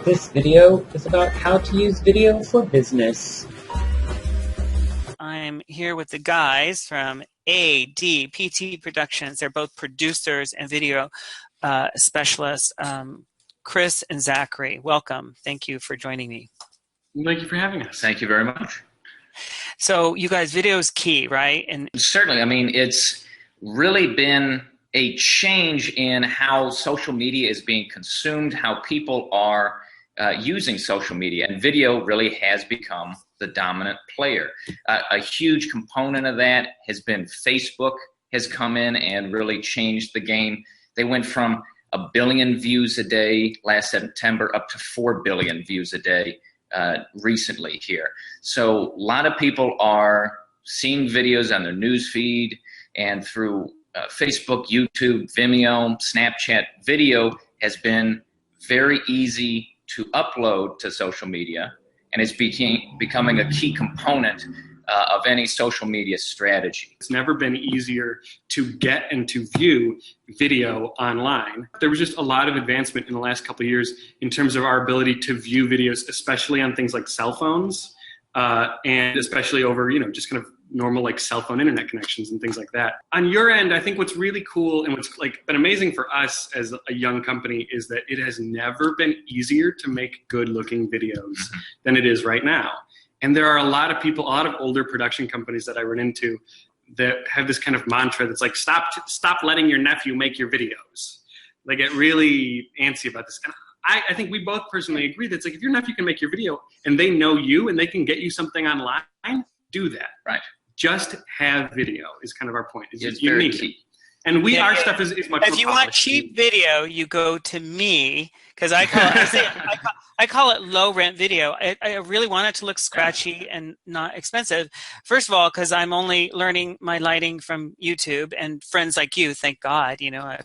This video is about how to use video for business. I'm here with the guys from ADPT Productions. They're both producers and video specialists. Chris and Zachary, welcome. Thank you for joining me. Thank you for having us. Thank you very much. So you guys, video is key, right? And certainly, I mean, it's really been a change in how social media is being consumed, how people are using social media, and video really has become the dominant player. A huge component of that has been Facebook has come in and really changed the game. They went from 1 billion views a day last September up to 4 billion views a day recently here. So a lot of people are seeing videos on their news feed and through Facebook, YouTube, Vimeo, Snapchat. Video has been very easy to upload to social media, and it's becoming a key component of any social media strategy. It's never been easier to get and to view video online. There was just a lot of advancement in the last couple of years in terms of our ability to view videos, especially on things like cell phones, and especially over, just kind of normal like cell phone internet connections and things like that. On your end, I think what's really cool and what's been amazing for us as a young company is that it has never been easier to make good looking videos than it is right now. And there are a lot of people, a lot of older production companies that I run into that have this kind of mantra that's like, stop letting your nephew make your videos. They get really antsy about this. And I think we both personally agree that it's like, if your nephew can make your video and they know you and they can get you something online, do that. Right. Just have video is kind of our point. It's very key. And our stuff is much more If you want cheap video, you go to me, because I call it low rent video. I really want it to look scratchy and not expensive. First of all, because I'm only learning my lighting from YouTube and friends like you, thank God, now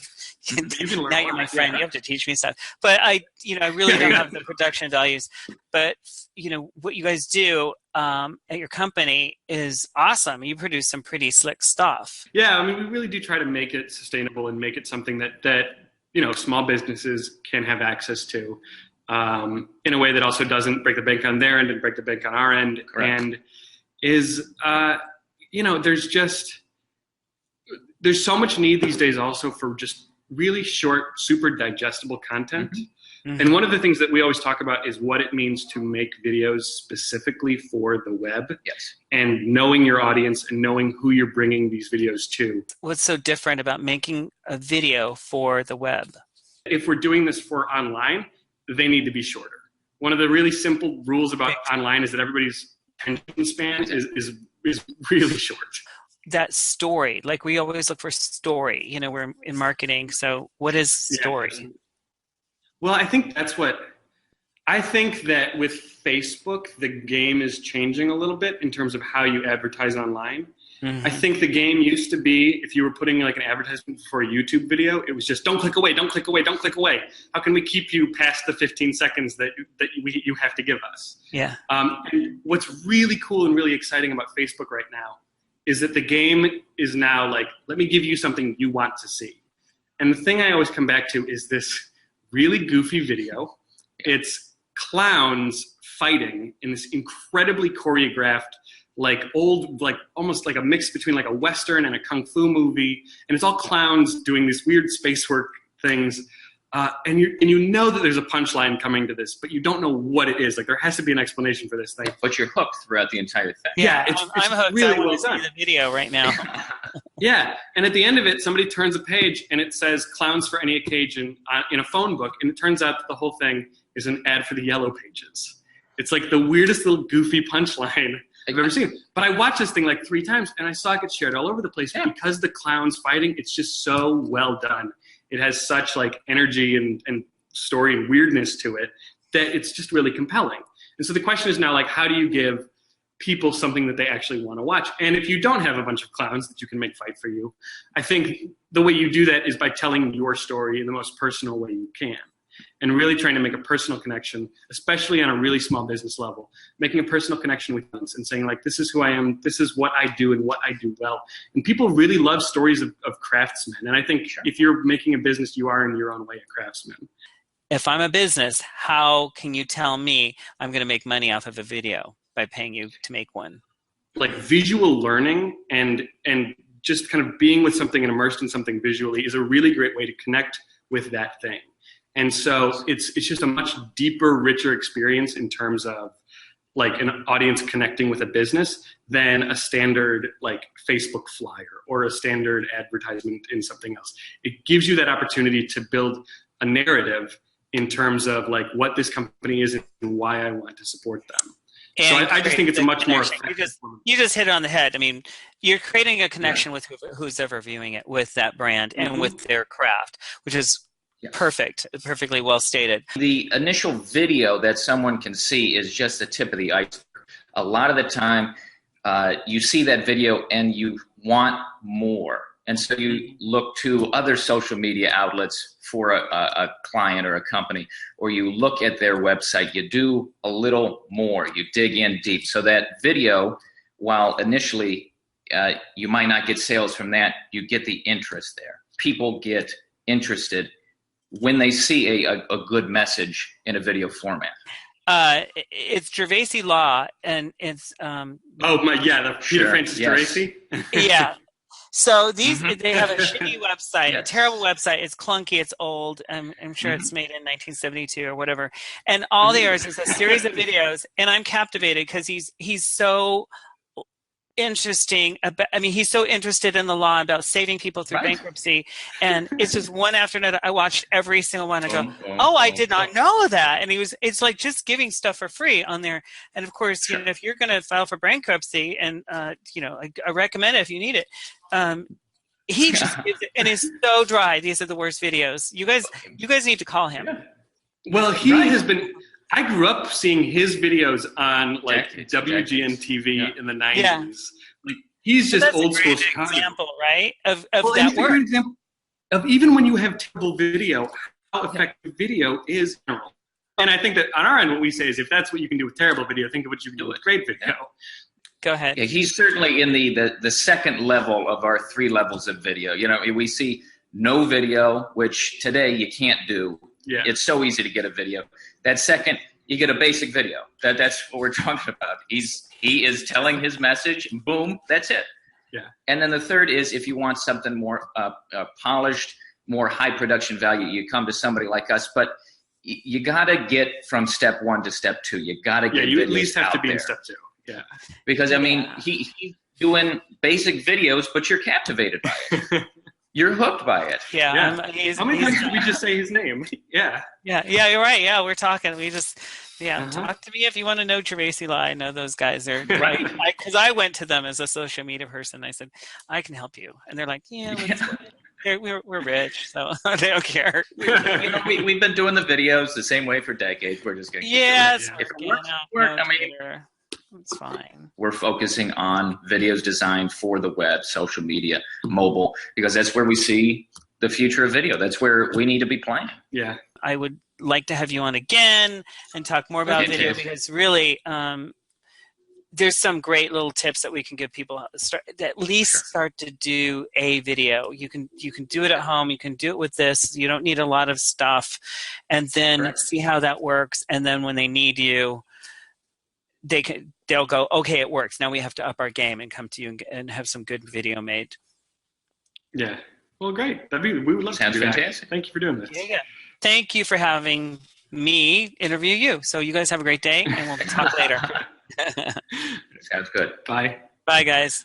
you're my friend, you have to teach me stuff. But I really don't have the production values. But what you guys do at your company is awesome. You produce some pretty slick stuff. Yeah, I mean, we really do try to make it sustainable and make it something that small businesses can have access to in a way that also doesn't break the bank on their end and break the bank on our end. Correct. And is, there's so much need these days also for just really short, super digestible content. Mm-hmm. And one of the things that we always talk about is what it means to make videos specifically for the web. Yes. And knowing your audience and knowing who you're bringing these videos to. What's so different about making a video for the web? If we're doing this for online, they need to be shorter. One of the really simple rules about online is that everybody's attention span is really short. That story, like we always look for story, we're in marketing. So what is story? Yeah. Well, I think that with Facebook, the game is changing a little bit in terms of how you advertise online. Mm-hmm. I think the game used to be, if you were putting like an advertisement for a YouTube video, it was just don't click away, don't click away, don't click away. How can we keep you past the 15 seconds that you have to give us? Yeah. And what's really cool and really exciting about Facebook right now is that the game is now like, let me give you something you want to see. And the thing I always come back to is this really goofy video. It's clowns fighting in this incredibly choreographed, almost like a mix between like a Western and a Kung Fu movie. And it's all clowns doing these weird space work things. And you know that there's a punchline coming to this, but you don't know what it is. Like there has to be an explanation for this thing. But you're hooked throughout the entire thing. Yeah, it's I'm hooked. Really I want well to see done. the video right now. Yeah, and at the end of it, somebody turns a page and it says "Clowns for Any Occasion" in a phone book, and it turns out that the whole thing is an ad for the Yellow Pages. It's like the weirdest little goofy punchline I've ever seen. But I watched this thing like 3 times, and I saw it get shared all over the place because the clowns fighting. It's just so well done. It has such like energy and story and weirdness to it that it's just really compelling. And so the question is now, like, how do you give people something that they actually want to watch? And if you don't have a bunch of clowns that you can make fight for you, I think the way you do that is by telling your story in the most personal way you can. And really trying to make a personal connection, especially on a really small business level, making a personal connection with us and saying, like, this is who I am, this is what I do and what I do well. And people really love stories of craftsmen. And I think if you're making a business, you are in your own way a craftsman. if I'm a business, how can you tell me I'm going to make money off of a video by paying you to make one? Like visual learning and just kind of being with something and immersed in something visually is a really great way to connect with that thing. And so it's just a much deeper, richer experience in terms of like an audience connecting with a business than a standard like Facebook flyer or a standard advertisement in something else. It gives you that opportunity to build a narrative in terms of like what this company is and why I want to support them. So I just think it's a much more effective. You just hit it on the head. I mean, you're creating a connection with who's ever viewing it with that brand and with their craft, which is perfect, perfectly well stated. The initial video that someone can see is just the tip of the iceberg. A lot of the time, you see that video and you want more. And so you look to other social media outlets for a client or a company, or you look at their website, you do a little more, you dig in deep. So that video, while initially you might not get sales from that, you get the interest there. People get interested when they see a good message in a video format. It's Gervasi Law, and it's the Peter Francis Gervasi. Yeah. So these they have a shitty website, a terrible website. It's clunky, it's old. I'm sure it's made in 1972 or whatever. And all there is a series of videos, and I'm captivated because he's so interesting he's so interested in the law about saving people through bankruptcy, and it's just one after another. I watched every single one. I go, I did not know that. And it's like just giving stuff for free on there. And of course, you know, if you're going to file for bankruptcy, and you know, I recommend it if you need it. He just gives it, and it's so dry. These are the worst videos. You guys need to call him. Well, he has been. I grew up seeing his videos on like WGN TV in the 90s. Yeah. Like he's just old school Chicago. Example, right? Of that work. An example of even when you have terrible video, how effective video is in general. And I think that on our end, what we say is, if that's what you can do with terrible video, think of what you can do with great video. Go ahead. Yeah, he's certainly in the second level of our 3 levels of video. You know, we see no video, which today you can't do. Yeah. It's so easy to get a video. That second, you get a basic video. That's what we're talking about. He is telling his message, and boom, that's it. Yeah. And then the third is, if you want something more polished, more high production value, you come to somebody like us. But you got to get from step 1 to step 2. You got to get you at least have to be in step 2. Yeah. Because I mean, he's doing basic videos, but you're captivated by it. You're hooked by it. Yeah. How many times did we just say his name? Yeah. Yeah, you're right. Yeah, we're talking. We just, talk to me if you want to know Gervasi Law. I know those guys are right. Because I went to them as a social media person. I said, I can help you. And they're like, we're rich, so they don't care. We've been doing the videos the same way for decades. We're just going to keep doing it. If it works, I mean, it's fine. We're focusing on videos designed for the web, social media, mobile, because that's where we see the future of video. That's where we need to be playing. Yeah. I would like to have you on again and talk more about video, because really there's some great little tips that we can give people at least start to do a video. You can do it at home. You can do it with this. You don't need a lot of stuff, and then see how that works. And then when they need you, they'll go, okay, it works. Now we have to up our game and come to you and have some good video made. Yeah. Well, great. We would love to do that. Thank you for doing this. Yeah. Thank you for having me interview you. So you guys have a great day, and we'll talk later. Sounds good. Bye. Bye, guys.